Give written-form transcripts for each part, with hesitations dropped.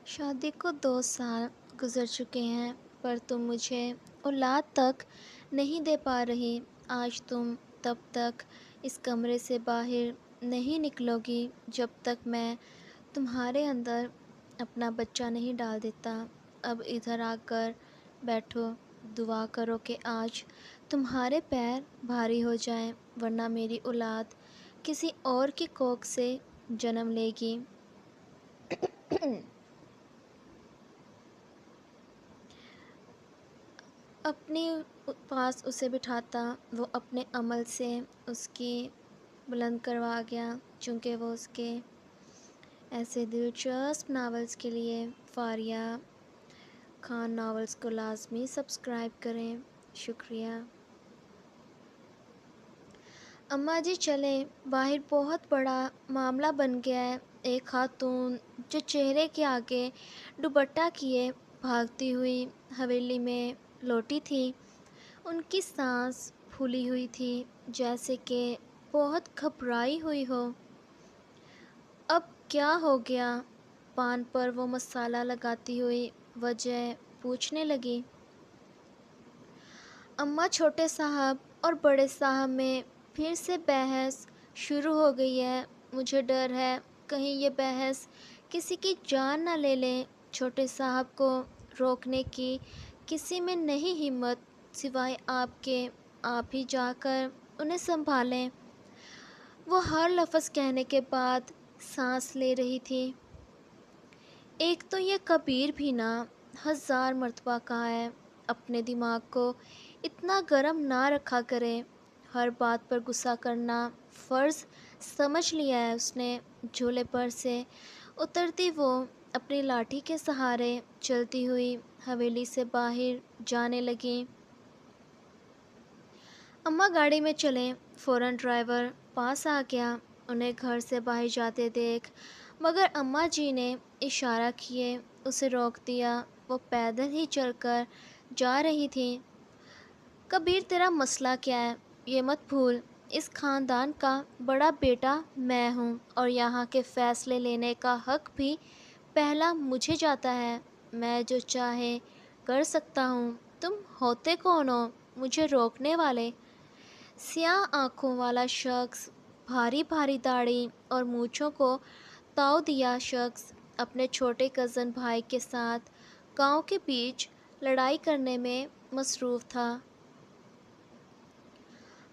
شادی کو 2 سال گزر چکے ہیں، پر تم مجھے اولاد تک نہیں دے پا رہی۔ آج تم تب تک اس کمرے سے باہر نہیں نکلو گی جب تک میں تمہارے اندر اپنا بچہ نہیں ڈال دیتا۔ اب ادھر آ کر بیٹھو، دعا کرو کہ آج تمہارے پیر بھاری ہو جائیں، ورنہ میری اولاد کسی اور کی کوکھ سے جنم لے گی۔ اپنی پاس اسے بٹھاتا، وہ اپنے عمل سے اس کی بلند کروا گیا، چونکہ وہ اس کے ایسے دلچسپ ناولز کے لیے فاریہ خان ناولز کو لازمی سبسکرائب کریں۔ شکریہ۔ اماں جی چلیں، باہر بہت بڑا معاملہ بن گیا ہے۔ ایک خاتون جو چہرے کے آگے دوپٹہ کیے بھاگتی ہوئی حویلی میں لوٹی تھی، ان کی سانس پھولی ہوئی تھی، جیسے کہ بہت گھبرائی ہوئی ہو۔ اب کیا ہو گیا؟ پان پر وہ مسالہ لگاتی ہوئی وجہ پوچھنے لگی۔ اماں، چھوٹے صاحب اور بڑے صاحب میں پھر سے بحث شروع ہو گئی ہے۔ مجھے ڈر ہے کہیں یہ بحث کسی کی جان نہ لے لیں۔ چھوٹے صاحب کو روکنے کی کسی میں نہیں ہمت سوائے آپ کے۔ آپ ہی جا کر انہیں سنبھالیں۔ وہ ہر لفظ کہنے کے بعد سانس لے رہی تھی۔ ایک تو یہ کبیر بھی نہ 1000 مرتبہ کہا ہے، اپنے دماغ کو اتنا گرم نہ رکھا کرے۔ ہر بات پر غصہ کرنا فرض سمجھ لیا ہے اس نے۔ جھولے پر سے اترتی وہ اپنی لاٹھی کے سہارے چلتی ہوئی حویلی سے باہر جانے لگیں۔ اماں گاڑی میں چلیں۔ فوراً ڈرائیور پاس آ گیا، انہیں گھر سے باہر جاتے دیکھ، مگر اماں جی نے اشارہ کیے اسے روک دیا۔ وہ پیدل ہی چل کر جا رہی تھیں۔ کبیر، تیرا مسئلہ کیا ہے؟ یہ مت بھول، اس خاندان کا بڑا بیٹا میں ہوں، اور یہاں کے فیصلے لینے کا حق بھی پہلا مجھے جاتا ہے۔ میں جو چاہے کر سکتا ہوں۔ تم ہوتے کون ہو مجھے روکنے والے؟ سیاہ آنکھوں والا شخص، بھاری بھاری داڑھی اور مونچھوں کو تاؤ دیا شخص، اپنے چھوٹے کزن بھائی کے ساتھ گاؤں کے بیچ لڑائی کرنے میں مصروف تھا۔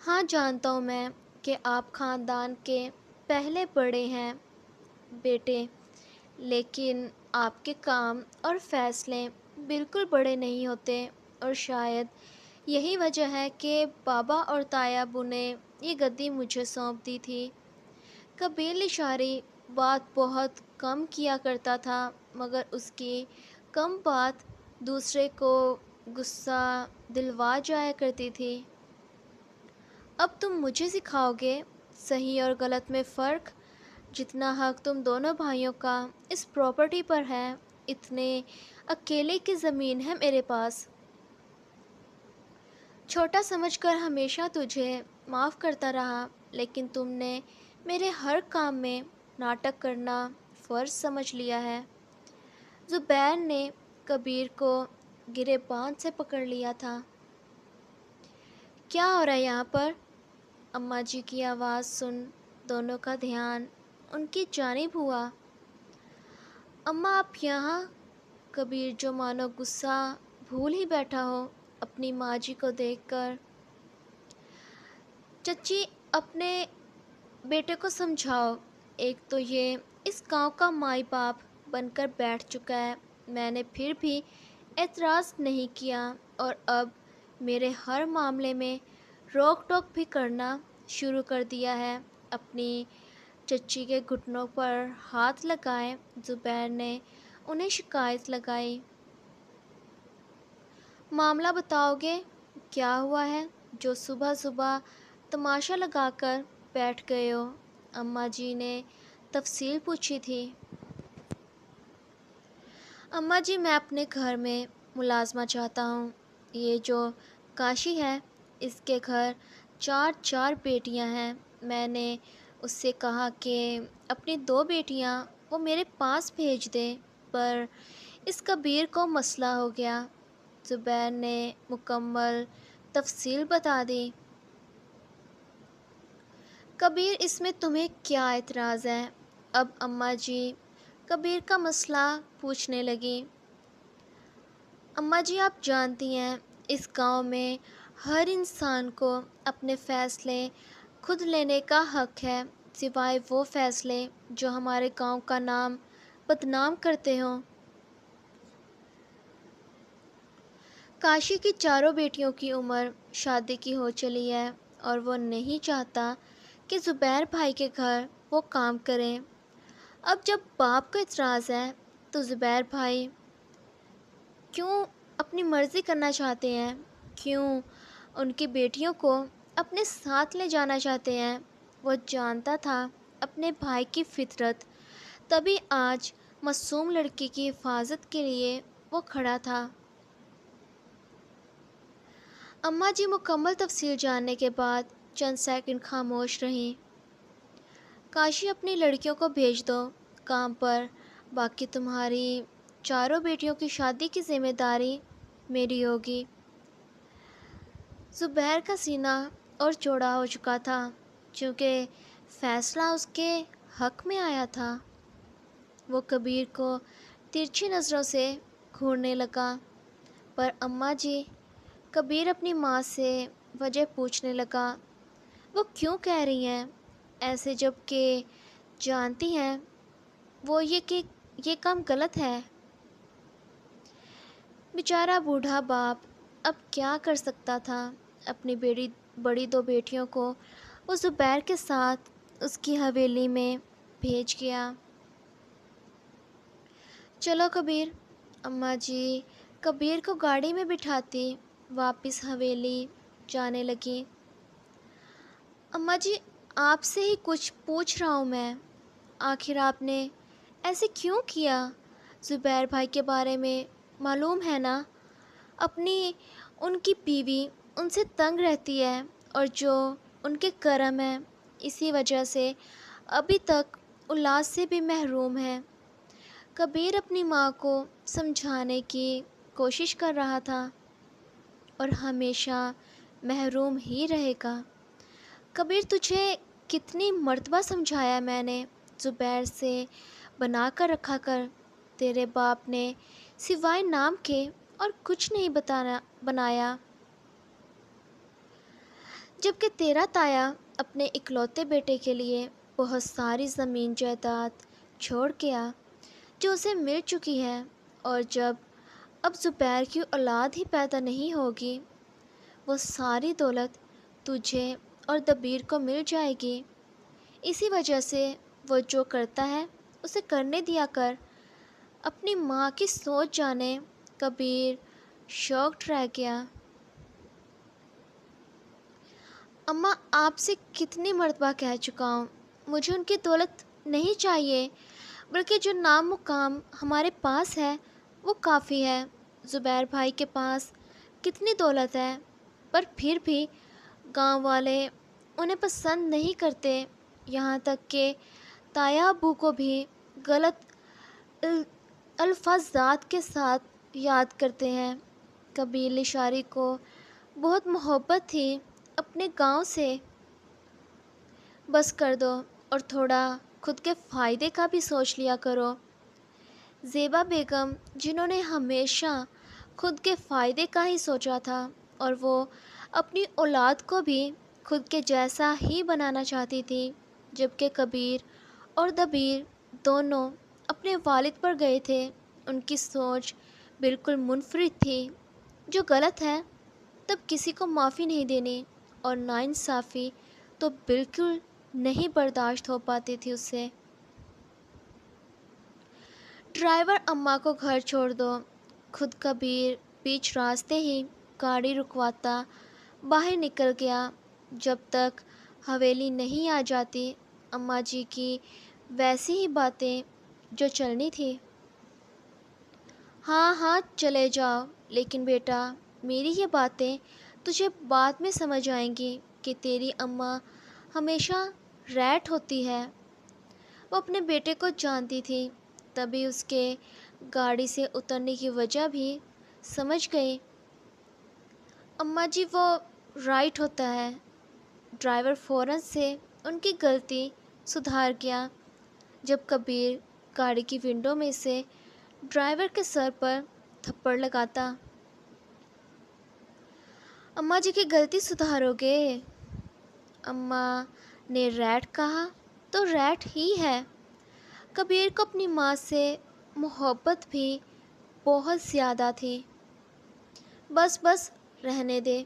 ہاں، جانتا ہوں میں کہ آپ خاندان کے پہلے بڑے ہیں بیٹے، لیکن آپ کے کام اور فیصلے بالکل بڑے نہیں ہوتے، اور شاید یہی وجہ ہے کہ بابا اور تایا ابو نے یہ گدی مجھے سونپ دی تھی۔ کبیر لشاری بات بہت کم کیا کرتا تھا، مگر اس کی کم بات دوسرے کو غصہ دلوا جایا کرتی تھی۔ اب تم مجھے سکھاؤ گے صحیح اور غلط میں فرق؟ جتنا حق تم دونوں بھائیوں کا اس پراپرٹی پر ہے، اتنے اکیلے کی زمین ہے میرے پاس۔ چھوٹا سمجھ کر ہمیشہ تجھے معاف کرتا رہا، لیکن تم نے میرے ہر کام میں ناٹک کرنا فرض سمجھ لیا ہے۔ زبیر نے کبیر کو گریباں سے پکڑ لیا تھا۔ کیا ہو رہا ہے یہاں پر؟ اماں جی کی آواز سن دونوں کا دھیان ان کی جانب ہوا۔ اماں، آپ یہاں؟ کبیر، جو مانو غصہ بھول ہی بیٹھا ہو اپنی ماں جی کو دیکھ کر۔ چچی، اپنے بیٹے کو سمجھاؤ۔ ایک تو یہ اس گاؤں کا مائی باپ بن کر بیٹھ چکا ہے، میں نے پھر بھی اعتراض نہیں کیا، اور اب میرے ہر معاملے میں روک ٹوک بھی کرنا شروع کر دیا ہے۔ اپنی چچی کے گھٹنوں پر ہاتھ لگائے زبیر نے انہیں شکایت لگائی۔ معاملہ بتاؤ گے؟ کیا ہوا ہے جو صبح صبح تماشا لگا کر بیٹھ گئے ہو؟ اماں جی نے تفصیل پوچھی تھی۔ اماں جی، میں اپنے گھر میں ملازمہ چاہتا ہوں۔ یہ جو کاشی ہے، اس کے گھر 4 بیٹیاں ہیں۔ میں نے اس سے کہا کہ اپنی 2 بیٹیاں وہ میرے پاس بھیج دے۔ پر اس کبیر کو مسئلہ ہو گیا۔ زبیر نے مکمل تفصیل بتا دی۔ کبیر، اس میں تمہیں کیا اعتراض ہے؟ اب اماں جی کبیر کا مسئلہ پوچھنے لگی۔ اماں جی، آپ جانتی ہیں اس گاؤں میں ہر انسان کو اپنے فیصلے خود لینے کا حق ہے، سوائے وہ فیصلے جو ہمارے گاؤں کا نام بدنام کرتے ہوں۔ کاشی کی چاروں بیٹیوں کی عمر شادی کی ہو چلی ہے اور وہ نہیں چاہتا کہ زبیر بھائی کے گھر وہ کام کریں۔ اب جب باپ کو اعتراض ہے تو زبیر بھائی کیوں اپنی مرضی کرنا چاہتے ہیں؟ کیوں ان کی بیٹیوں کو اپنے ساتھ لے جانا چاہتے ہیں؟ وہ جانتا تھا اپنے بھائی کی فطرت، تبھی آج معصوم لڑکی کی حفاظت کے لیے وہ کھڑا تھا۔ اماں جی مکمل تفصیل جاننے کے بعد چند سیکنڈ خاموش رہیں۔ کاشی، اپنی لڑکیوں کو بھیج دو کام پر، باقی تمہاری چاروں بیٹیوں کی شادی کی ذمہ داری میری ہوگی۔ زبیر کا سینہ اور چوڑا ہو چکا تھا، چونکہ فیصلہ اس کے حق میں آیا تھا۔ وہ کبیر کو ترچھی نظروں سے گھورنے لگا۔ پر اماں جی، کبیر اپنی ماں سے وجہ پوچھنے لگا، وہ کیوں کہہ رہی ہیں ایسے جب کہ جانتی ہیں وہ کہ یہ کام غلط ہے؟ بیچارہ بوڑھا باپ اب کیا کر سکتا تھا؟ اپنی بڑی دو بیٹیوں کو وہ زبیر کے ساتھ اس کی حویلی میں بھیج گیا۔ چلو کبیر، اماں جی کبیر کو گاڑی میں بٹھاتی واپس حویلی جانے لگی۔ اماں جی، آپ سے ہی کچھ پوچھ رہا ہوں میں، آخر آپ نے ایسے کیوں کیا؟ زبیر بھائی کے بارے میں معلوم ہے نا، ان کی بیوی ان سے تنگ رہتی ہے اور جو ان کے کرم ہے، اسی وجہ سے ابھی تک اولاد سے بھی محروم ہے۔ کبیر اپنی ماں کو سمجھانے کی کوشش کر رہا تھا، اور ہمیشہ محروم ہی رہے گا۔ کبیر، تجھے کتنی مرتبہ سمجھایا میں نے، زبیر سے بنا کر رکھا کر، تیرے باپ نے سوائے نام کے اور کچھ نہیں بنایا، جبکہ تیرا تایا اپنے اکلوتے بیٹے کے لیے بہت ساری زمین جائیداد چھوڑ گیا جو اسے مل چکی ہے، اور جب اب زبیر کی اولاد ہی پیدا نہیں ہوگی، وہ ساری دولت تجھے اور دبیر کو مل جائے گی۔ اسی وجہ سے وہ جو کرتا ہے اسے کرنے دیا کر، اپنی ماں کی سوچ جانے۔ کبیر شاکڈ رہ گیا۔ اماں، آپ سے کتنی مرتبہ کہہ چکا ہوں، مجھے ان کی دولت نہیں چاہیے، بلکہ جو نام مقام ہمارے پاس ہے وہ کافی ہے۔ زبیر بھائی کے پاس کتنی دولت ہے، پر پھر بھی گاؤں والے انہیں پسند نہیں کرتے، یہاں تک کہ تایا ابو کو بھی غلط الفاظات کے ساتھ یاد کرتے ہیں۔ کبیر لشاری کو بہت محبت تھی اپنے گاؤں سے۔ بس کر دو اور تھوڑا خود کے فائدے کا بھی سوچ لیا کرو۔ زیبا بیگم، جنہوں نے ہمیشہ خود کے فائدے کا ہی سوچا تھا، اور وہ اپنی اولاد کو بھی خود کے جیسا ہی بنانا چاہتی تھی، جبکہ کبیر اور دبیر دونوں اپنے والد پر گئے تھے، ان کی سوچ بالکل منفرد تھی۔ جو غلط ہے تب کسی کو معافی نہیں دینی، اور ناانصافی تو بالکل نہیں برداشت ہو پاتی تھی اس سے۔ ڈرائیور اماں کو گھر چھوڑ دو، خود کبیر بیچ راستے ہی گاڑی رکواتا باہر نکل گیا۔ جب تک حویلی نہیں آ جاتی اماں جی کی ویسی ہی باتیں جو چلنی تھی۔ ہاں ہاں چلے جاؤ، لیکن بیٹا میری یہ باتیں تجھے بعد میں سمجھ آئیں گی کہ تیری اماں ہمیشہ ریٹ ہوتی ہے۔ وہ اپنے بیٹے کو جانتی تھی، تبھی اس کے گاڑی سے اترنے کی وجہ بھی سمجھ گئی۔ اماں جی وہ رائٹ ہوتا ہے۔ ڈرائیور فوراً سے ان کی غلطی سدھار گیا۔ جب کبیر گاڑی کی ونڈو میں سے ڈرائیور کے سر پر تھپڑ لگاتا۔ اماں جی کی غلطی سدھارو گے؟ اماں نے ریٹ کہا تو ریٹ ہی ہے۔ کبیر کو اپنی ماں سے محبت بھی بہت زیادہ تھی۔ بس بس رہنے دے،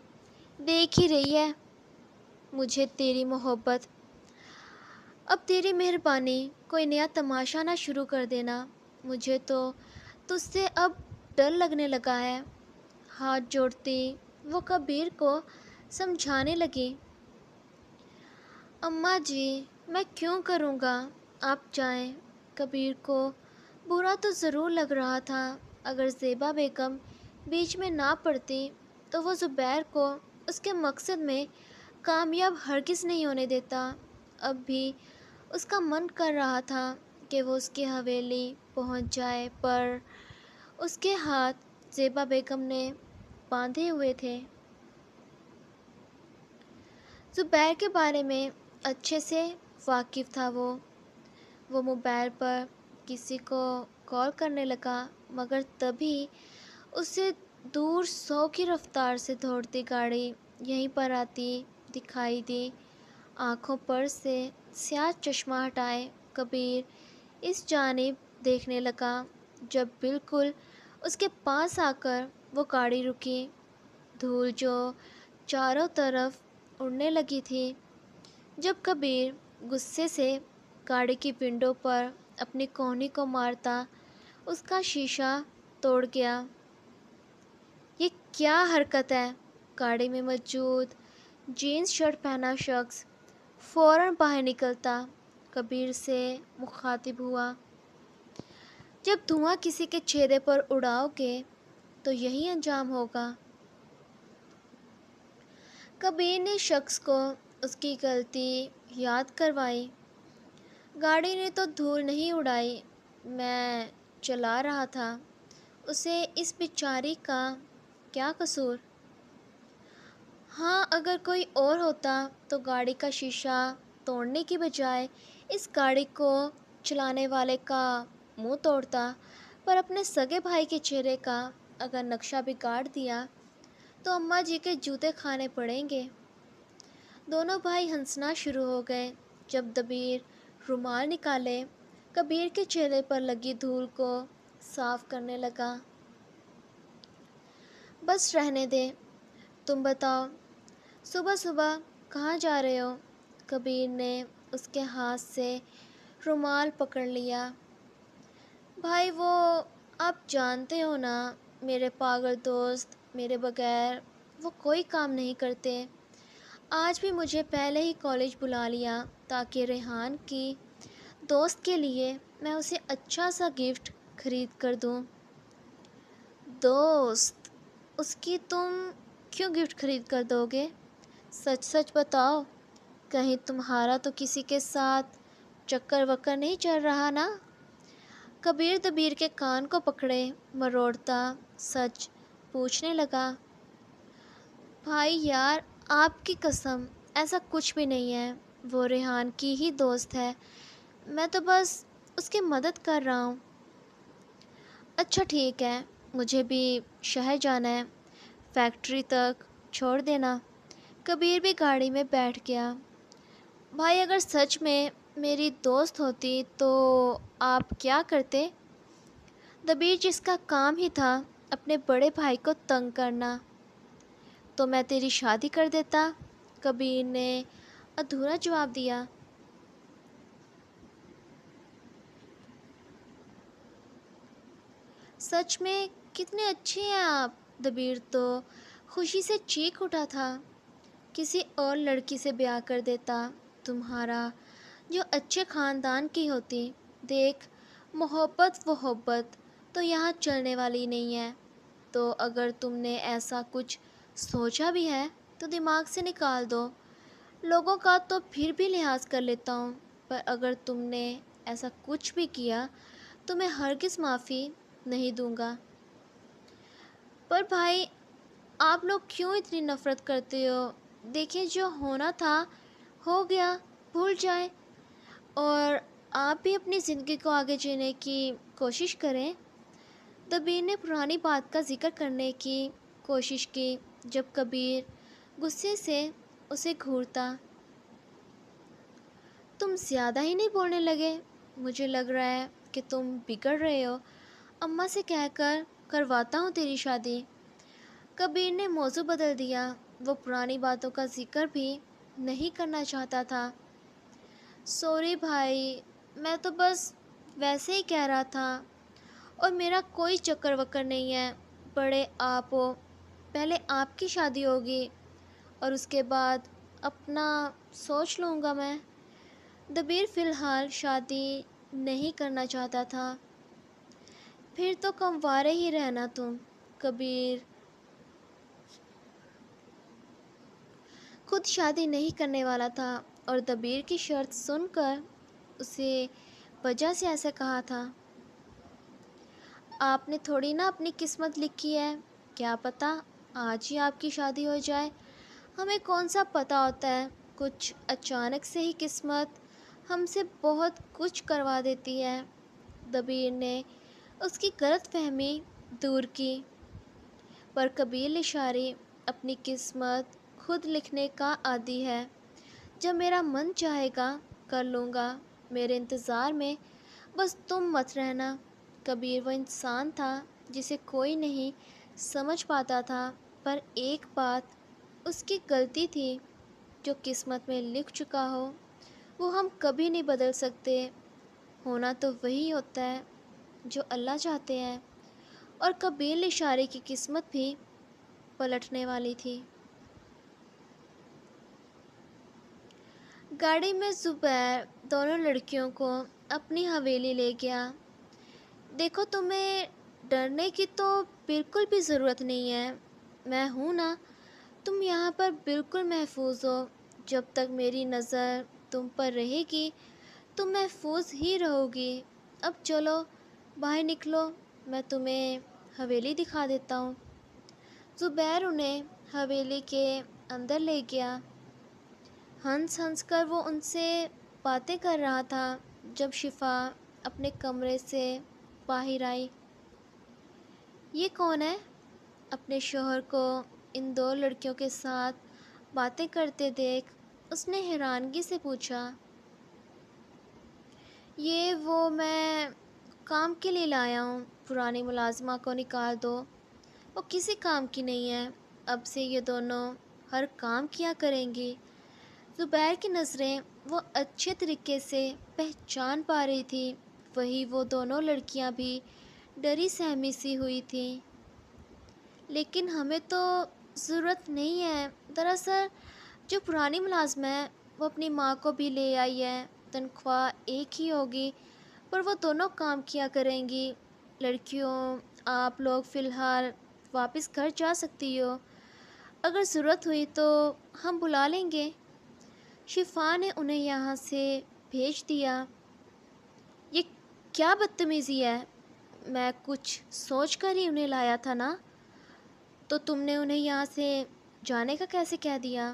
دیکھ ہی رہی ہے مجھے تیری محبت۔ اب تیری مہربانی کوئی نیا تماشا نہ شروع کر دینا، مجھے تو تجھ سے اب ڈر لگنے لگا ہے۔ ہاتھ جوڑتی وہ کبیر کو سمجھانے لگی۔ اماں جی میں کیوں کروں گا، آپ جائیں۔ کبیر کو برا تو ضرور لگ رہا تھا۔ اگر زیبا بیگم بیچ میں نہ پڑتی تو وہ زبیر کو اس کے مقصد میں کامیاب ہرگز نہیں ہونے دیتا۔ اب بھی اس کا من کر رہا تھا کہ وہ اس کی حویلی پہنچ جائے، پر اس کے ہاتھ زیبا بیگم نے باندھے ہوئے تھے۔ زبیر کے بارے میں اچھے سے واقف تھا وہ موبائل پر کسی کو کال کرنے لگا، مگر تبھی اسے دور 100 کی رفتار سے دوڑتی گاڑی یہیں پر آتی دکھائی دی۔ آنکھوں پر سے سیاہ چشمہ ہٹائے کبیر اس جانب دیکھنے لگا، جب بالکل اس کے پاس آ کر وہ گاڑی رکی۔ دھول جو چاروں طرف اڑنے لگی تھی۔ جب کبیر غصے سے گاڑی کی ونڈو پر اپنی کونی کو مارتا، اس کا شیشہ توڑ گیا۔ یہ کیا حرکت ہے؟ گاڑی میں موجود جینز شرٹ پہنا شخص فوراً باہر نکلتا کبیر سے مخاطب ہوا۔ جب دھواں کسی کے چہرے پر اڑاؤ گے تو یہی انجام ہوگا۔ کبیر نے شخص کو اس کی غلطی یاد کروائی۔ گاڑی نے تو دھول نہیں اڑائی، میں چلا رہا تھا، اسے اس بیچاری کا کیا قصور؟ ہاں اگر کوئی اور ہوتا تو گاڑی کا شیشہ توڑنے کی بجائے اس گاڑی کو چلانے والے کا منہ توڑتا، پر اپنے سگے بھائی کے چہرے کا اگر نقشہ بگاڑ دیا تو اماں جی کے جوتے کھانے پڑیں گے۔ دونوں بھائی ہنسنا شروع ہو گئے۔ جب دبیر رومال نکالے کبیر کے چہرے پر لگی دھول کو صاف کرنے لگا۔ بس رہنے دے، تم بتاؤ صبح صبح کہاں جا رہے ہو؟ کبیر نے اس کے ہاتھ سے رومال پکڑ لیا۔ بھائی وہ آپ جانتے ہو نا، میرے پاگل دوست میرے بغیر وہ کوئی کام نہیں کرتے۔ آج بھی مجھے پہلے ہی کالج بلا لیا تاکہ ریحان کی دوست کے لیے میں اسے اچھا سا گفٹ خرید کر دوں۔ دوست؟ اس کی تم کیوں گفٹ خرید کر دو گے؟ سچ سچ بتاؤ، کہیں تمہارا تو کسی کے ساتھ چکر وکر نہیں چل رہا نا؟ کبیر دبیر کے کان کو پکڑے مروڑتا سچ پوچھنے لگا۔ بھائی یار آپ کی قسم ایسا کچھ بھی نہیں ہے، وہ ریحان کی ہی دوست ہے، میں تو بس اس کی مدد کر رہا ہوں۔ اچھا ٹھیک ہے، مجھے بھی شہر جانا ہے، فیکٹری تک چھوڑ دینا۔ کبیر بھی گاڑی میں بیٹھ گیا۔ بھائی اگر سچ میں میری دوست ہوتی تو آپ کیا کرتے؟ دبیر جس کا کام ہی تھا اپنے بڑے بھائی کو تنگ کرنا، تو میں تیری شادی کر دیتا، کبیر نے ادھورا جواب دیا۔ سچ میں کتنے اچھے ہیں آپ، دبیر تو خوشی سے چیخ اٹھا تھا۔ کسی اور لڑکی سے بیاہ کر دیتا تمہارا، جو اچھے خاندان کی ہوتی۔ دیکھ محبت تو یہاں چلنے والی نہیں ہے، تو اگر تم نے ایسا کچھ سوچا بھی ہے تو دماغ سے نکال دو۔ لوگوں کا تو پھر بھی لحاظ کر لیتا ہوں، پر اگر تم نے ایسا کچھ بھی کیا تو میں ہرگز معافی نہیں دوں گا۔ پر بھائی، آپ لوگ کیوں اتنی نفرت کرتے ہو؟ دیکھیں، جو ہونا تھا ہو گیا، بھول جائیں، اور آپ بھی اپنی زندگی کو آگے جینے کی کوشش کریں۔ دبیر نے پرانی بات کا ذکر کرنے کی کوشش کی جب کبیر غصے سے اسے گھورتا۔ تم زیادہ ہی نہیں بولنے لگے؟ مجھے لگ رہا ہے کہ تم بگڑ رہے ہو۔ اماں سے کہہ کر کرواتا ہوں تیری شادی۔ کبیر نے موضوع بدل دیا، وہ پرانی باتوں کا ذکر بھی نہیں کرنا چاہتا تھا۔ سوری بھائی، میں تو بس ویسے ہی کہہ رہا تھا، اور میرا کوئی چکر وکر نہیں ہے۔ بڑے آپ ہو، پہلے آپ کی شادی ہوگی اور اس کے بعد اپنا سوچ لوں گا میں۔ دبیر فی الحال شادی نہیں کرنا چاہتا تھا۔ پھر تو کموارے ہی رہنا تم۔ کبیر خود شادی نہیں کرنے والا تھا اور دبیر کی شرط سن کر اسے وجہ سے ایسا کہا تھا۔ آپ نے تھوڑی نا اپنی قسمت لکھی ہے، کیا پتہ آج ہی آپ کی شادی ہو جائے۔ ہمیں کون سا پتہ ہوتا ہے، کچھ اچانک سے ہی قسمت ہم سے بہت کچھ کروا دیتی ہے۔ دبیر نے اس کی غلط فہمی دور کی، پر کبیر لشاری اپنی قسمت خود لکھنے کا عادی ہے۔ جب میرا من چاہے گا کر لوں گا، میرے انتظار میں بس تم مت رہنا۔ کبیر وہ انسان تھا جسے کوئی نہیں سمجھ پاتا تھا، پر ایک بات اس کی غلطی تھی، جو قسمت میں لکھ چکا ہو وہ ہم کبھی نہیں بدل سکتے۔ ہونا تو وہی ہوتا ہے جو اللہ چاہتے ہیں، اور کبیر لشاری کی قسمت بھی پلٹنے والی تھی۔ گاڑی میں زبیر دونوں لڑکیوں کو اپنی حویلی لے گیا۔ دیکھو، تمہیں ڈرنے کی تو بالکل بھی ضرورت نہیں ہے، میں ہوں نا۔ تم یہاں پر بالکل محفوظ ہو۔ جب تک میری نظر تم پر رہے گی تم محفوظ ہی رہو گی۔ اب چلو باہر نکلو، میں تمہیں حویلی دکھا دیتا ہوں۔ زبیر انہیں حویلی کے اندر لے گیا۔ ہنس ہنس کر وہ ان سے باتیں کر رہا تھا جب شفا اپنے کمرے سے باہر آئی۔ یہ کون ہے؟ اپنے شوہر کو ان دو لڑکیوں کے ساتھ باتیں کرتے دیکھ اس نے حیرانگی سے پوچھا۔ یہ وہ میں کام کے لیے لایا ہوں، پرانی ملازمہ کو نکال دو، وہ کسی کام کی نہیں ہے، اب سے یہ دونوں ہر کام کیا کریں گی۔ زبیر کی نظریں وہ اچھے طریقے سے پہچان پا رہی تھی، وہی وہ دونوں لڑکیاں بھی ڈری سہمی سی ہوئی تھیں۔ لیکن ہمیں تو ضرورت نہیں ہے، دراصل جو پرانی ملازمہ ہے وہ اپنی ماں کو بھی لے آئی ہے، تنخواہ ایک ہی ہوگی، پر وہ دونوں کام کیا کریں گی۔ لڑکیوں، آپ لوگ فی الحال واپس گھر جا سکتی ہو، اگر ضرورت ہوئی تو ہم بلا لیں گے۔ شفا نے انہیں یہاں سے بھیج دیا۔ یہ کیا بدتمیزی ہے، میں کچھ سوچ کر ہی انہیں لایا تھا نا، تو تم نے انہیں یہاں سے جانے کا کیسے کہہ دیا؟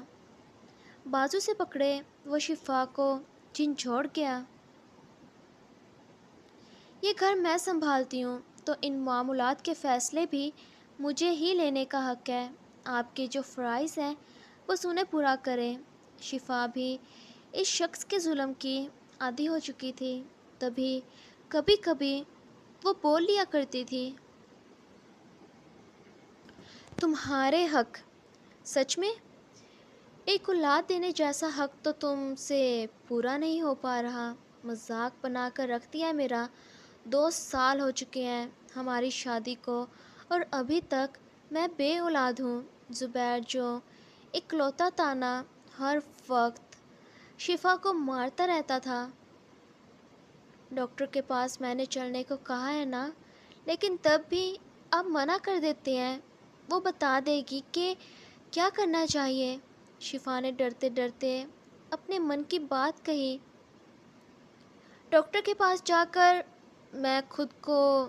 بازو سے پکڑے وہ شفا کو جھنجھوڑ گیا۔ یہ گھر میں سنبھالتی ہوں تو ان معاملات کے فیصلے بھی مجھے ہی لینے کا حق ہے۔ آپ کے جو فرائض ہیں بس انہیں پورا کریں۔ شفا بھی اس شخص کے ظلم کی عادی ہو چکی تھی، تبھی کبھی کبھی وہ بول لیا کرتی تھی، تمہارے حق۔ سچ میں ایک اولاد دینے جیسا حق تو تم سے پورا نہیں ہو پا رہا۔ مذاق بنا کر رکھ دیا میرا۔ 2 سال ہو چکے ہیں ہماری شادی کو اور ابھی تک میں بے اولاد ہوں۔ زبیر جو اکلوتا تانا ہر وقت شفا کو مارتا رہتا تھا۔ ڈاکٹر کے پاس میں نے چلنے کو کہا ہے نا، لیکن تب بھی آپ منع کر دیتے ہیں، وہ بتا دے گی کہ کیا کرنا چاہیے۔ شفا نے ڈرتے ڈرتے اپنے من کی بات کہی۔ ڈاکٹر کے پاس جا کر میں خود کو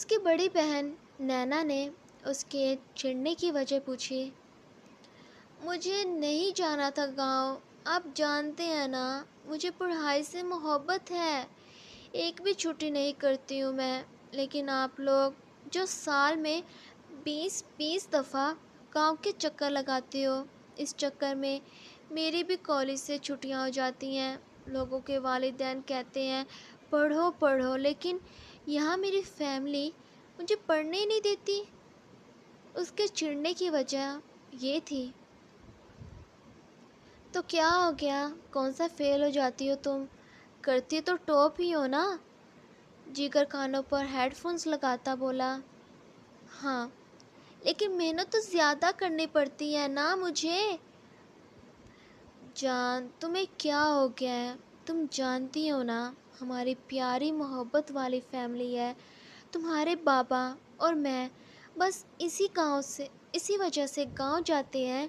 اس کی بڑی بہن نینا نے اس کے چڑھنے کی وجہ پوچھی۔ مجھے نہیں جانا تھا گاؤں، آپ جانتے ہیں نا، مجھے پڑھائی سے محبت ہے، ایک بھی چھٹی نہیں کرتی ہوں میں، لیکن آپ لوگ جو سال میں 20 دفعہ گاؤں کے چکر لگاتے ہو، اس چکر میں میری بھی کالج سے چھٹیاں ہو جاتی ہیں۔ لوگوں کے والدین کہتے ہیں پڑھو پڑھو، لیکن یہاں میری فیملی مجھے پڑھنے ہی نہیں دیتی۔ اس کے چڑھنے کی وجہ یہ تھی۔ تو کیا ہو گیا، کون سا فیل ہو جاتی ہو تم؟ کرتی تو ٹاپ ہی ہو نا؟ جگر کانوں پر ہیڈ فونز لگاتا بولا۔ ہاں، لیکن محنت تو زیادہ کرنی پڑتی ہے نا مجھے۔ جان، تمہیں کیا ہو گیا ہے؟ تم جانتی ہو نا، ہماری پیاری محبت والی فیملی ہے۔ تمہارے بابا اور میں بس اسی وجہ سے گاؤں جاتے ہیں۔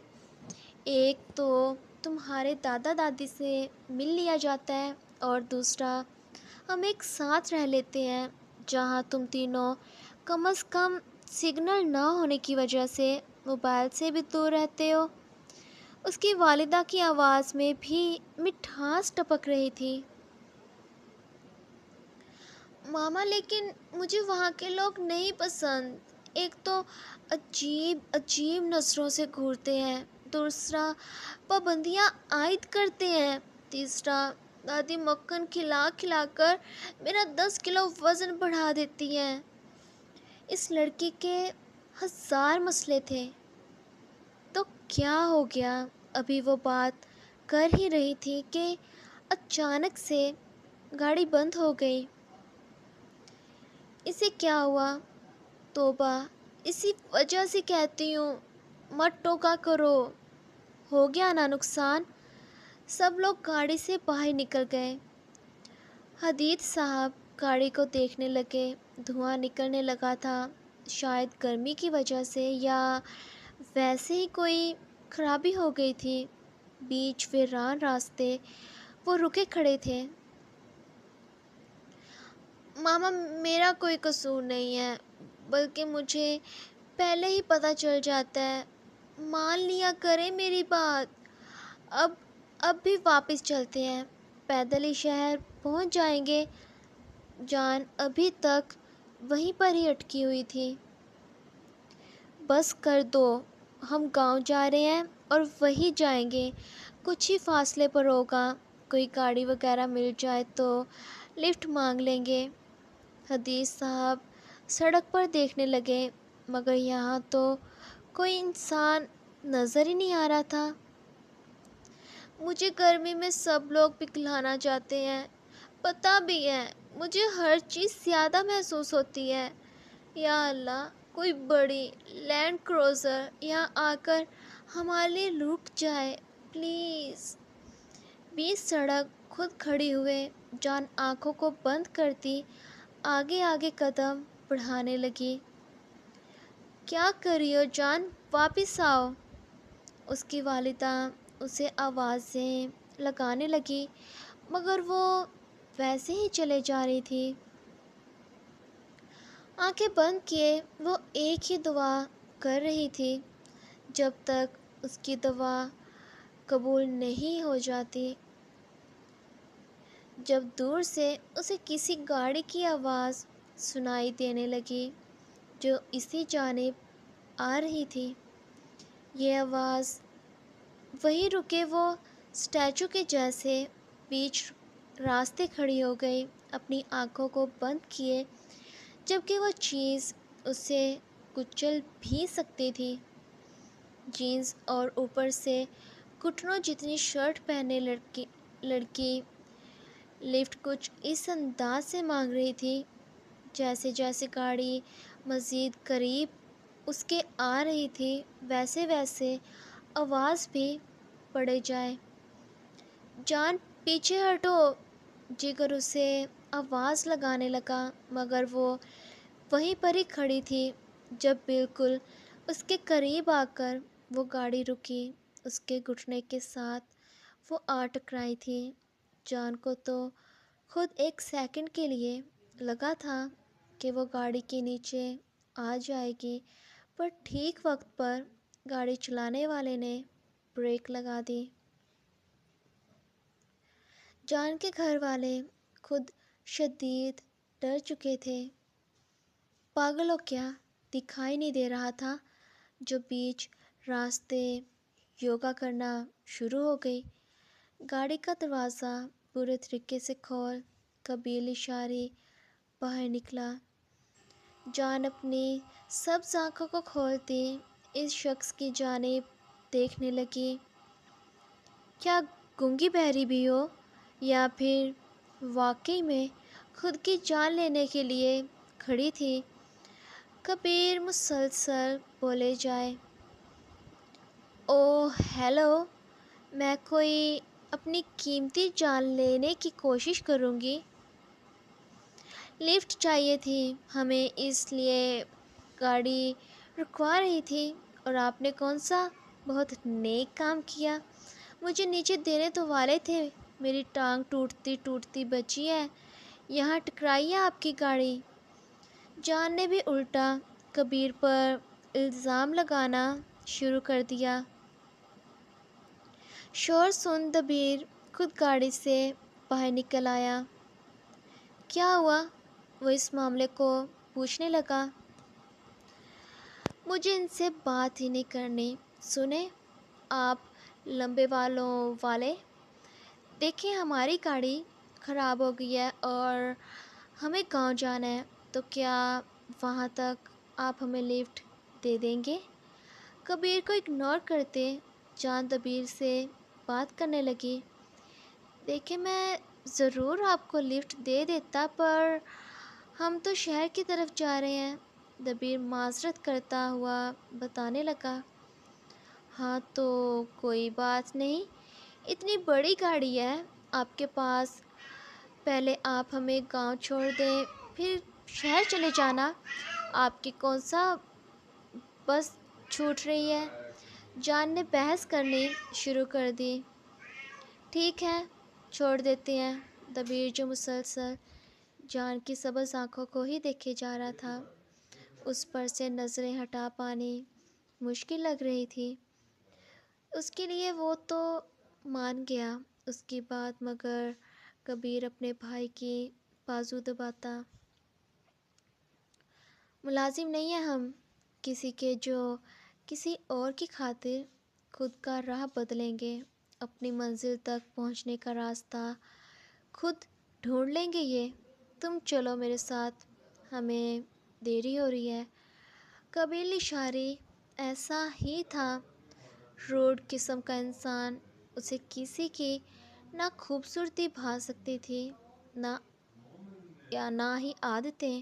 ایک تو تمہارے دادا دادی سے مل لیا جاتا ہے، اور دوسرا ہم ایک ساتھ رہ لیتے ہیں جہاں تم تینوں کم از کم سگنل نہ ہونے کی وجہ سے موبائل سے بھی دور رہتے ہو۔ اس کی والدہ کی آواز میں بھی مٹھاس ٹپک رہی تھی۔ ماما، لیکن مجھے وہاں کے لوگ نہیں پسند۔ ایک تو عجیب عجیب نظروں سے گھورتے ہیں، دوسرا پابندیاں عائد کرتے ہیں، تیسرا دادی مکھن کھلا کھلا کر میرا 10 کلو وزن بڑھا دیتی ہیں۔ اس لڑکی کے 1000 مسئلے تھے۔ تو کیا ہو گیا؟ ابھی وہ بات کر ہی رہی تھی کہ اچانک سے گاڑی بند ہو گئی۔ اسے کیا ہوا؟ توبہ، اسی وجہ سے کہتی ہوں مت ٹوکا کرو۔ ہو گیا نا نقصان؟ سب لوگ گاڑی سے باہر نکل گئے۔ حدید صاحب گاڑی کو دیکھنے لگے۔ دھواں نکلنے لگا تھا، شاید گرمی کی وجہ سے یا ویسے ہی کوئی خرابی ہو گئی تھی۔ بیچ ویران راستے وہ رکے کھڑے تھے۔ ماما، میرا کوئی قصور نہیں ہے، بلکہ مجھے پہلے ہی پتہ چل جاتا ہے۔ مان لیا کرے میری بات۔ اب بھی واپس چلتے ہیں، پیدل ہی شہر پہنچ جائیں گے۔ جان ابھی تک وہیں پر ہی اٹکی ہوئی تھی۔ بس کر دو، ہم گاؤں جا رہے ہیں اور وہیں جائیں گے، کچھ ہی فاصلے پر ہوگا، کوئی گاڑی وغیرہ مل جائے تو لفٹ مانگ لیں گے۔ حدیث صاحب سڑک پر دیکھنے لگے، مگر یہاں تو کوئی انسان نظر ہی نہیں آ رہا تھا۔ مجھے گرمی میں سب لوگ پگھلانا چاہتے ہیں، پتہ بھی ہے مجھے ہر چیز زیادہ محسوس ہوتی ہے۔ یا اللہ، کوئی بڑی لینڈ کروزر یہاں آ کر ہمارے لیے رک جائے پلیز۔ بیچ سڑک خود کھڑی ہوئے جان آنکھوں کو بند کرتی آگے آگے قدم بڑھانے لگی۔ کیا کر رہی ہو جان؟ واپس آؤ۔ اس کی والدہ اسے آوازیں لگانے لگی، مگر وہ ویسے ہی چلے جا رہی تھی۔ آنکھیں بند کیے وہ ایک ہی دعا کر رہی تھی، جب تک اس کی دعا قبول نہیں ہو جاتی۔ جب دور سے اسے کسی گاڑی کی آواز سنائی دینے لگی جو اسی جانب آ رہی تھی، یہ آواز وہی رکے وہ اسٹیچو کے جیسے بیچ راستے کھڑی ہو گئی، اپنی آنکھوں کو بند کیے، جبکہ وہ چیز اسے کچل بھی سکتی تھی۔ جینز اور اوپر سے گھٹنوں جتنی شرٹ پہنے لڑکی لفٹ کچھ اس انداز سے مانگ رہی تھی جیسے جیسے گاڑی مزید قریب اس کے آ رہی تھی ویسے ویسے آواز بھی بڑھے جائے۔ جان پیچھے ہٹو، جگر اسے آواز لگانے لگا، مگر وہ وہیں پر ہی کھڑی تھی۔ جب بالکل اس کے قریب آ کر وہ گاڑی رکی، اس کے گھٹنے کے ساتھ وہ آ ٹکرائی تھی۔ جان کو تو خود ایک سیکنڈ کے لیے لگا تھا کہ وہ گاڑی کے نیچے آ جائے گی، پر ٹھیک وقت پر گاڑی چلانے والے نے بریک لگا دی۔ جان کے گھر والے خود شدید ڈر چکے تھے۔ پاگل ہو کیا؟ دکھائی نہیں دے رہا تھا جو بیچ راستے یوگا کرنا شروع ہو گئی۔ گاڑی کا دروازہ پورے طریقے سے کھول کبیر لشاری باہر نکلا۔ جان اپنی سبز آنکھوں کو کھولتی اس شخص کی جانب دیکھنے لگی۔ کیا گونگی بہری بھی ہو یا پھر واقعی میں خود کی جان لینے کے لیے کھڑی تھی؟ کبیر مسلسل بولے جائے، اوہ ہیلو، میں کوئی اپنی قیمتی جان لینے کی کوشش کروں گی۔ لفٹ چاہیے تھی ہمیں، اس لیے گاڑی رکوا رہی تھی، اور آپ نے کون سا بہت نیک کام کیا، مجھے نیچے دینے تو والے تھے، میری ٹانگ ٹوٹتی ٹوٹتی بچی ہے، یہاں ٹکرائی ہے آپ کی گاڑی۔ جان نے بھی الٹا کبیر پر الزام لگانا شروع کر دیا۔ شور سن دبیر خود گاڑی سے باہر نکل آیا۔ کیا ہوا؟ وہ اس معاملے کو پوچھنے لگا۔ مجھے ان سے بات ہی نہیں کرنی۔ سنیں آپ لمبے بالوں والے، دیکھیں ہماری گاڑی خراب ہو گئی ہے اور ہمیں گاؤں جانا ہے، تو کیا وہاں تک آپ ہمیں لفٹ دے دیں گے؟ کبیر کو اگنور کرتے جان دبیر سے بات کرنے لگی۔ دیکھیں میں ضرور آپ کو لفٹ دے دیتا، پر ہم تو شہر کی طرف جا رہے ہیں، دبیر معذرت کرتا ہوا بتانے لگا۔ ہاں تو کوئی بات نہیں، اتنی بڑی گاڑی ہے آپ کے پاس، پہلے آپ ہمیں گاؤں چھوڑ دیں پھر شہر چلے جانا، آپ کی کون سا بس چھوٹ رہی ہے؟ جان نے بحث کرنی شروع کر دی۔ ٹھیک ہے چھوڑ دیتے ہیں۔ دبیر جو مسلسل جان کی سبز آنکھوں کو ہی دیکھے جا رہا تھا، اس پر سے نظریں ہٹا پانی مشکل لگ رہی تھی۔ اس کے لیے وہ تو مان گیا اس کی بات، مگر کبیر اپنے بھائی کی بازو دباتا۔ ملازم نہیں ہیں ہم کسی کے جو کسی اور کی خاطر خود کا راہ بدلیں گے، اپنی منزل تک پہنچنے کا راستہ خود ڈھونڈ لیں گے۔ یہ تم چلو میرے ساتھ، ہمیں دیری ہو رہی ہے۔ کبیر لشاری ایسا ہی تھا، روڈ قسم کا انسان، اسے کسی کی نہ خوبصورتی بھا سکتی تھی نہ ہی عادتیں۔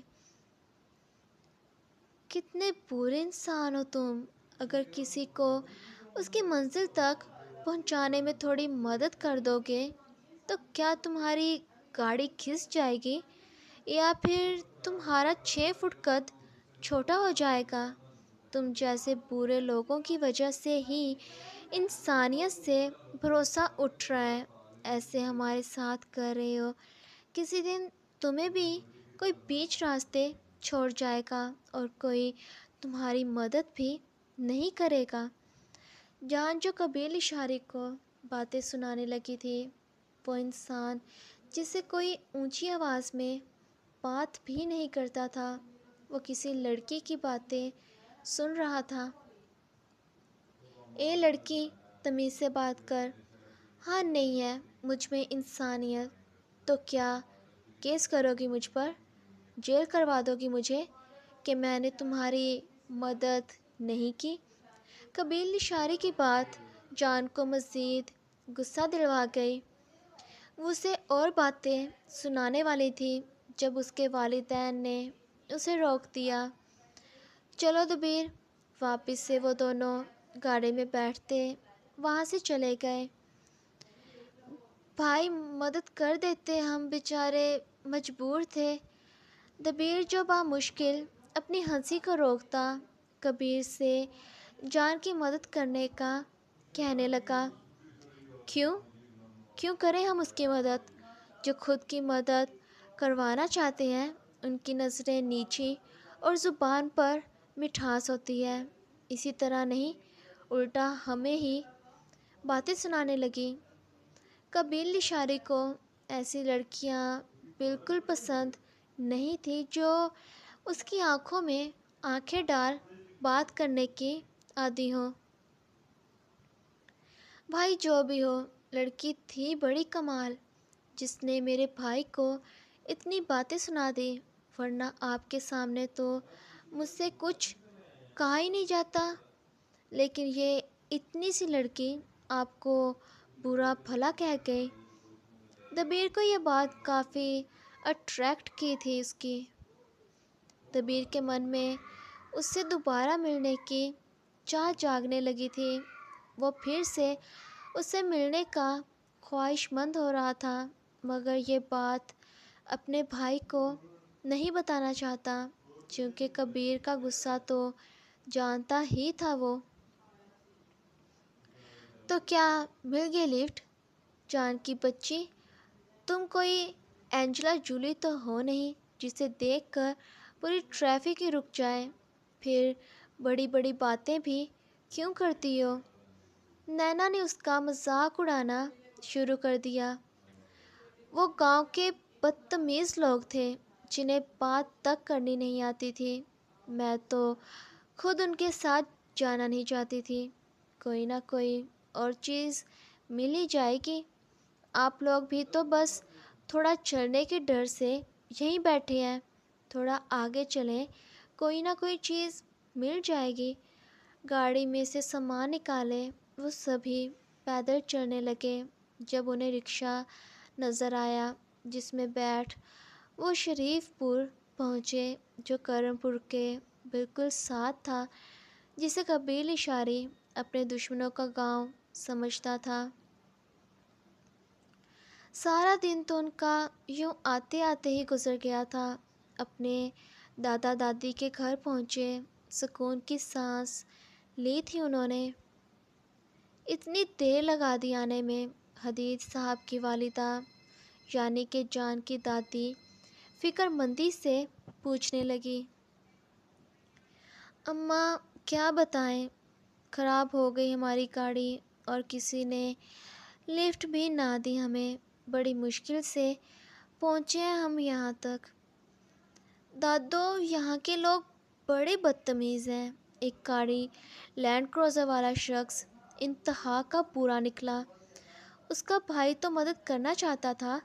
کتنے برے انسان ہو تم، اگر کسی کو اس کی منزل تک پہنچانے میں تھوڑی مدد کر دو گے تو کیا تمہاری گاڑی کھس جائے گی یا پھر تمہارا 6 فٹ قد چھوٹا ہو جائے گا؟ تم جیسے برے لوگوں کی وجہ سے ہی انسانیت سے بھروسہ اٹھ رہا ہے، ایسے ہمارے ساتھ کر رہے ہو، کسی دن تمہیں بھی کوئی بیچ راستے چھوڑ جائے گا اور کوئی تمہاری مدد بھی نہیں کرے گا۔ جان جو کبیر لشاری کو باتیں سنانے لگی تھی، وہ انسان جسے کوئی اونچی آواز میں بات بھی نہیں کرتا تھا، وہ کسی لڑکی کی باتیں سن رہا تھا۔ اے لڑکی، تمیز سے بات کر، ہاں نہیں ہے مجھ میں انسانیت تو کیا کیس کرو گی مجھ پر؟ جیل کروا دو گی مجھے کہ میں نے تمہاری مدد نہیں کی؟ کبیر لشاری کی بات جان کو مزید غصہ دلوا گئی۔ وہ اسے اور باتیں سنانے والی تھی جب اس کے والدین نے اسے روک دیا۔ چلو دبیر، واپس سے وہ دونوں گاڑی میں بیٹھتے وہاں سے چلے گئے۔ بھائی مدد کر دیتے، ہم بیچارے مجبور تھے۔ دبیر جو بامشکل اپنی ہنسی کو روکتا کبیر سے جان کی مدد کرنے کا کہنے لگا۔ کیوں کریں ہم اس کی مدد جو خود کی مدد کروانا چاہتے ہیں؟ ان کی نظریں نیچی اور زبان پر مٹھاس ہوتی ہے۔ اسی طرح نہیں، الٹا ہمیں ہی باتیں سنانے لگی۔ قبیل لشاری کو ایسی لڑکیاں بالکل پسند نہیں تھی جو اس کی آنکھوں میں آنکھیں ڈال بات کرنے کی عادی ہوں۔ بھائی جو بھی ہو، لڑکی تھی بڑی کمال، جس نے میرے بھائی کو اتنی باتیں سنا دی، ورنہ آپ کے سامنے تو مجھ سے کچھ کہا ہی نہیں جاتا، لیکن یہ اتنی سی لڑکی آپ کو برا بھلا کہہ گئی۔ دبیر کو یہ بات کافی اٹریکٹ کی تھی اس کی۔ دبیر کے من میں اس سے دوبارہ ملنے کی چاہ جاگنے لگی تھی۔ وہ پھر سے اس سے ملنے کا خواہش مند ہو رہا تھا، مگر یہ بات اپنے بھائی کو نہیں بتانا چاہتا، کیونکہ کبیر کا غصہ تو جانتا ہی تھا وہ۔ تو کیا مل گئی لفٹ؟ جان کی بچی، تم کوئی اینجلا جولی تو ہو نہیں جسے دیکھ کر پوری ٹریفک ہی رک جائے؟ پھر بڑی بڑی باتیں بھی کیوں کرتی ہو؟ نینا نے اس کا مذاق اڑانا شروع کر دیا۔ وہ گاؤں کے بدتمیز لوگ تھے جنہیں بات تک کرنی نہیں آتی تھی۔ میں تو خود ان کے ساتھ جانا نہیں چاہتی تھی۔ کوئی نہ کوئی اور چیز مل ہی جائے گی۔ آپ لوگ بھی تو بس تھوڑا چلنے کے ڈر سے یہیں بیٹھے ہیں۔ تھوڑا آگے چلیں، کوئی نہ کوئی چیز مل جائے گی۔ گاڑی میں سے سامان نکالے وہ سبھی پیدل چلنے لگے۔ جب انہیں رکشہ نظر آیا جس میں بیٹھ وہ شریف پور پہنچے، جو کرم پور کے بالکل ساتھ تھا، جسے قبیل اشاری اپنے دشمنوں کا گاؤں سمجھتا تھا۔ سارا دن تو ان کا یوں آتے آتے ہی گزر گیا تھا۔ اپنے دادا دادی کے گھر پہنچے، سکون کی سانس لی تھی انہوں نے۔ اتنی دیر لگا دی آنے میں۔ حدید صاحب کی والدہ یعنی کہ جان کی دادی فکر مندی سے پوچھنے لگی، اماں کیا بتائیں، خراب ہو گئی ہماری گاڑی اور کسی نے لفٹ بھی نہ دی ہمیں، بڑی مشکل سے پہنچے ہیں ہم یہاں تک۔ دادو، یہاں کے لوگ بڑے بدتمیز ہیں۔ ایک گاڑی لینڈ کروزر والا شخص انتہا کا برا نکلا۔ اس کا بھائی تو مدد کرنا چاہتا تھا،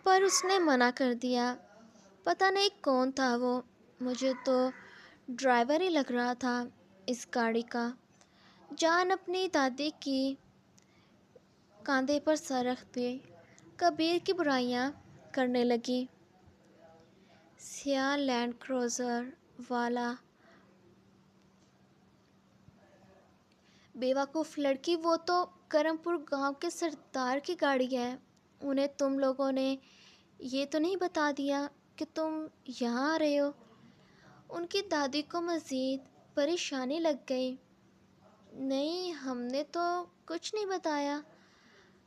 پر اس نے منع کر دیا۔ پتہ نہیں کون تھا وہ، مجھے تو ڈرائیور ہی لگ رہا تھا اس گاڑی کا۔ جان اپنی دادی کی کاندھے پر سر رکھ دی کبیر کی برائیاں کرنے لگی۔ سیاہ لینڈ کروزر والا، بیوقوف لڑکی، وہ تو کرم پور گاؤں کے سردار کی گاڑی ہے۔ انہیں تم لوگوں نے یہ تو نہیں بتا دیا کہ تم یہاں آ رہے ہو؟ ان کی دادی کو مزید پریشانی لگ گئی۔ نہیں، ہم نے تو کچھ نہیں بتایا۔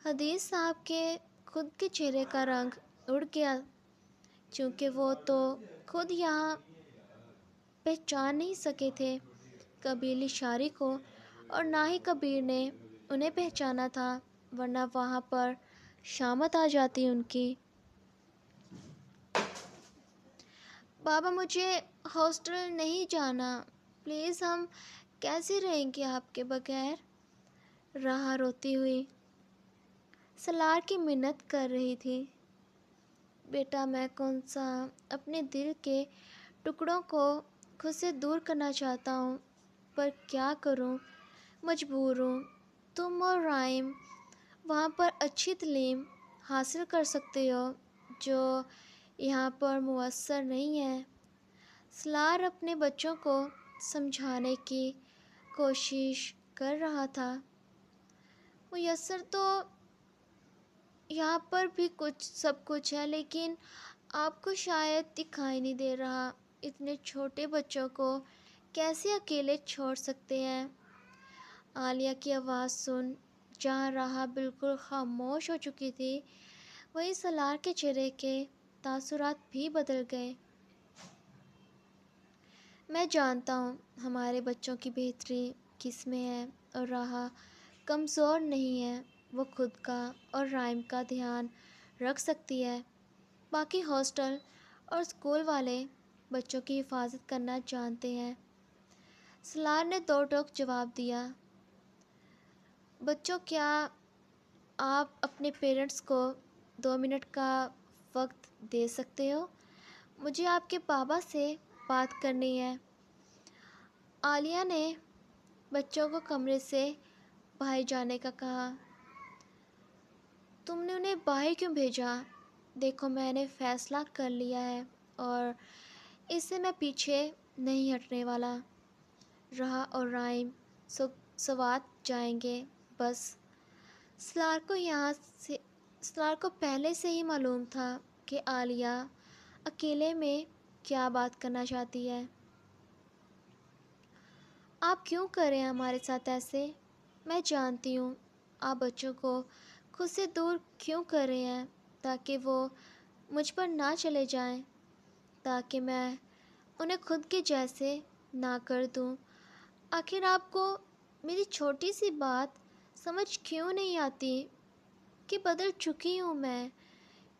حدیث صاحب کے خود کے چہرے کا رنگ اڑ گیا، چونکہ وہ تو خود یہاں پہچان نہیں سکے تھے قبیل اشاری کو، اور نہ ہی کبیر نے انہیں پہچانا تھا، ورنہ وہاں پر شامت آ جاتی ان کی۔ بابا، مجھے ہاسٹل نہیں جانا، پلیز، ہم کیسے رہیں گے آپ کے بغیر؟ راہا روتی ہوئی سالار کی منت کر رہی تھی۔ بیٹا، میں کون سا اپنے دل کے ٹکڑوں کو خود سے دور کرنا چاہتا ہوں، پر کیا کروں، مجبور ہوں۔ تم اور رائم وہاں پر اچھی تعلیم حاصل کر سکتے ہو، جو یہاں پر میسر نہیں ہے۔ سالار اپنے بچوں کو سمجھانے کی کوشش کر رہا تھا۔ میسر تو یہاں پر بھی سب کچھ ہے، لیکن آپ کو شاید دکھائی نہیں دے رہا۔ اتنے چھوٹے بچوں کو کیسے اکیلے چھوڑ سکتے ہیں؟ عالیہ کی آواز سن جہاں راہا بالکل خاموش ہو چکی تھی، وہیں سلار کے چہرے کے تاثرات بھی بدل گئے۔ میں جانتا ہوں ہمارے بچوں کی بہتری کس میں ہے، اور راہا کمزور نہیں ہے، وہ خود کا اور رائم کا دھیان رکھ سکتی ہے۔ باقی ہاسٹل اور اسکول والے بچوں کی حفاظت کرنا جانتے ہیں۔ سلار نے دو ٹوک جواب دیا۔ بچوں، کیا آپ اپنے پیرنٹس کو 2 منٹ کا وقت دے سکتے ہو؟ مجھے آپ کے بابا سے بات کرنی ہے۔ عالیہ نے بچوں کو کمرے سے باہر جانے کا کہا۔ تم نے انہیں باہر کیوں بھیجا؟ دیکھو، میں نے فیصلہ کر لیا ہے اور اس سے میں پیچھے نہیں ہٹنے والا۔ راہا اور رائم سوات جائیں گے بس۔ سلار کو پہلے سے ہی معلوم تھا کہ عالیہ اکیلے میں کیا بات کرنا چاہتی ہے۔ آپ کیوں کر رہے ہیں ہمارے ساتھ ایسے؟ میں جانتی ہوں آپ بچوں کو خود سے دور کیوں کر رہے ہیں، تاکہ وہ مجھ پر نہ چلے جائیں، تاکہ میں انہیں خود کے جیسے نہ کر دوں۔ آخر آپ کو میری چھوٹی سی بات سمجھ کیوں نہیں آتی کہ بدل چکی ہوں میں؟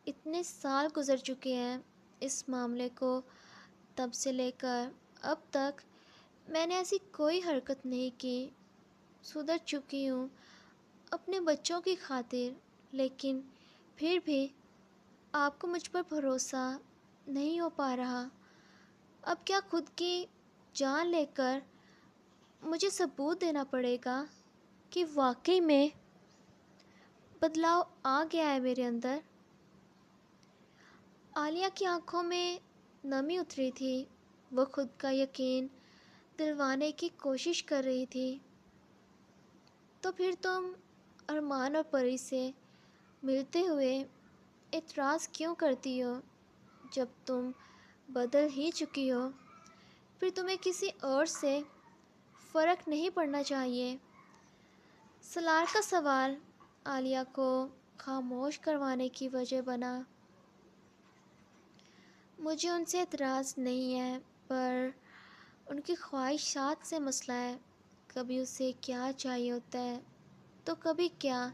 اتنے سال گزر چکے ہیں اس معاملے کو تب سے لے کر اب تک میں نے ایسی کوئی حرکت نہیں کی۔ سدھر چکی ہوں اپنے بچوں کی خاطر، لیکن پھر بھی آپ کو مجھ پر بھروسہ نہیں ہو پا رہا۔ اب کیا خود کی جان لے کر مجھے ثبوت دینا پڑے گا کہ واقعی میں بدلاؤ آ گیا ہے میرے اندر؟ عالیہ کی آنکھوں میں نمی اتری تھی، وہ خود کا یقین دلوانے کی کوشش کر رہی تھی۔ تو پھر تم ارمان اور پری سے ملتے ہوئے اعتراض کیوں کرتی ہو؟ جب تم بدل ہی چکی ہو، پھر تمہیں کسی اور سے فرق نہیں پڑنا چاہیے۔ سلار کا سوال عالیہ کو خاموش کروانے کی وجہ بنا۔ مجھے ان سے اعتراض نہیں ہے، پر ان کی خواہشات سے مسئلہ ہے۔ کبھی اسے کیا چاہیے ہوتا ہے تو کبھی کیا۔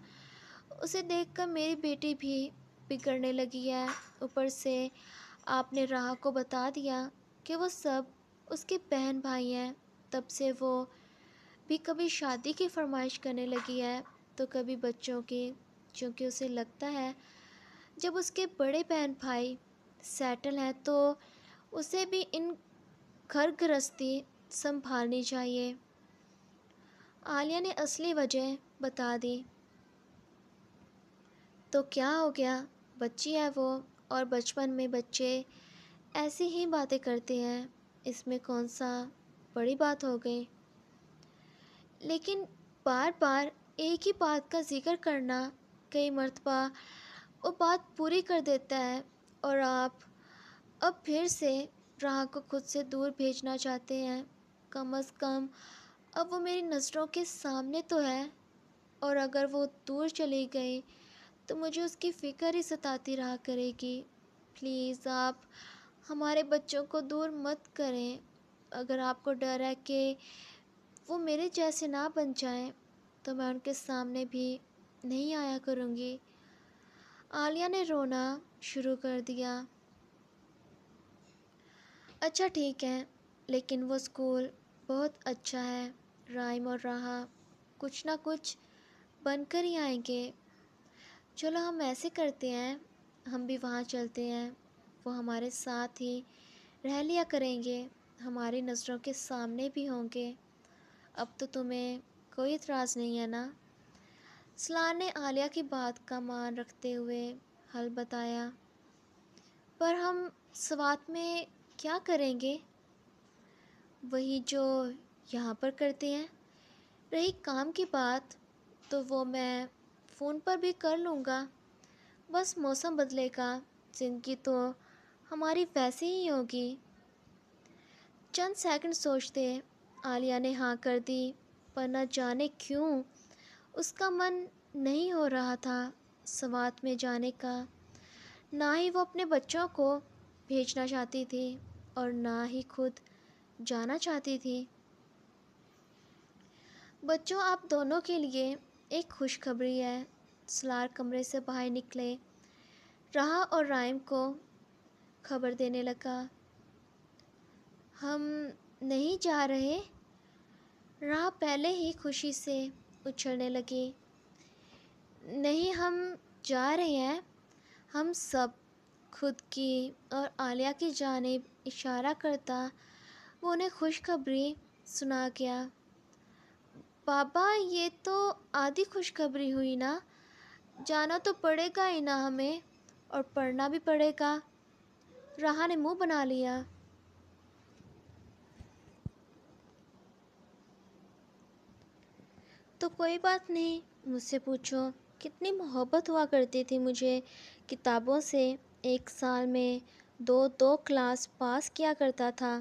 اسے دیکھ کر میری بیٹی بھی بگڑنے لگی ہے۔ اوپر سے آپ نے راہا کو بتا دیا کہ وہ سب اس کے بہن بھائی ہیں، تب سے وہ بھی کبھی شادی کی فرمائش کرنے لگی ہے تو کبھی بچوں کی، چونکہ اسے لگتا ہے جب اس کے بڑے بہن بھائی سیٹل ہیں تو اسے بھی ان گھر گرہستی سنبھالنی چاہیے۔ عالیہ نے اصلی وجہ بتا دی۔ تو کیا ہو گیا، بچی ہے وہ، اور بچپن میں بچے ایسی ہی باتیں کرتے ہیں، اس میں کون سا بڑی بات ہو گئی؟ لیکن بار بار ایک ہی بات کا ذکر کرنا کئی مرتبہ وہ بات پوری کر دیتا ہے، اور آپ اب پھر سے راہا کو خود سے دور بھیجنا چاہتے ہیں۔ کم از کم اب وہ میری نظروں کے سامنے تو ہے، اور اگر وہ دور چلی گئی تو مجھے اس کی فکر ہی ستاتی رہا کرے گی۔ پلیز آپ ہمارے بچوں کو دور مت کریں۔ اگر آپ کو ڈر ہے کہ وہ میرے جیسے نہ بن جائیں تو میں ان کے سامنے بھی نہیں آیا کروں گی۔ عالیہ نے رونا شروع کر دیا۔ اچھا ٹھیک ہے، لیکن وہ اسکول بہت اچھا ہے۔ رائم اور راہا کچھ نہ کچھ بن کر ہی آئیں گے۔ چلو ہم ایسے کرتے ہیں، ہم بھی وہاں چلتے ہیں، وہ ہمارے ساتھ ہی رہ لیا کریں گے، ہماری نظروں کے سامنے بھی ہوں گے۔ اب تو تمہیں کوئی اعتراض نہیں ہے نا؟ سلار نے عالیہ کی بات کا مان رکھتے ہوئے حل بتایا۔ پر ہم سوات میں کیا کریں گے؟ وہی جو یہاں پر کرتے ہیں۔ رہی کام کی بات تو وہ میں فون پر بھی کر لوں گا۔ بس موسم بدلے گا، زندگی تو ہماری ویسے ہی ہوگی۔ چند سیکنڈ سوچتے عالیہ نے ہاں کر دی۔ پر نہ جانے کیوں اس کا من نہیں ہو رہا تھا سوات میں جانے کا۔ نہ ہی وہ اپنے بچوں کو بھیجنا چاہتی تھی اور نہ ہی خود جانا چاہتی تھی۔ بچوں، آپ دونوں کے لیے ایک خوشخبری ہے۔ سلار کمرے سے باہر نکلے، راہا اور رائم کو خبر دینے لگا۔ ہم نہیں جا رہے؟ راہا پہلے ہی خوشی سے اچھلنے لگی۔ نہیں، ہم جا رہے ہیں۔ ہم سب، خود کی اور عالیہ کی جانب اشارہ کرتا وہ انہیں خوشخبری سنا گیا۔ بابا، یہ تو آدھی خوشخبری ہوئی نا؟ جانا تو پڑے گا ہی نا ہمیں، اور پڑھنا بھی پڑے گا۔ راہا نے منہ بنا لیا۔ تو کوئی بات نہیں، مجھ سے پوچھو، کتنی محبت ہوا کرتی تھی مجھے کتابوں سے۔ ایک سال میں دو کلاس پاس کیا کرتا تھا۔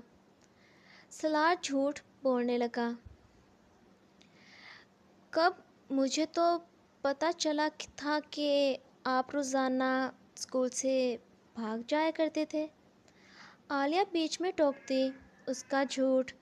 سلار جھوٹ بولنے لگا۔ کب؟ مجھے تو پتہ چلا تھا کہ آپ روزانہ اسکول سے بھاگ جایا کرتے تھے۔ عالیہ بیچ میں ٹوکتی۔ اس کا جھوٹ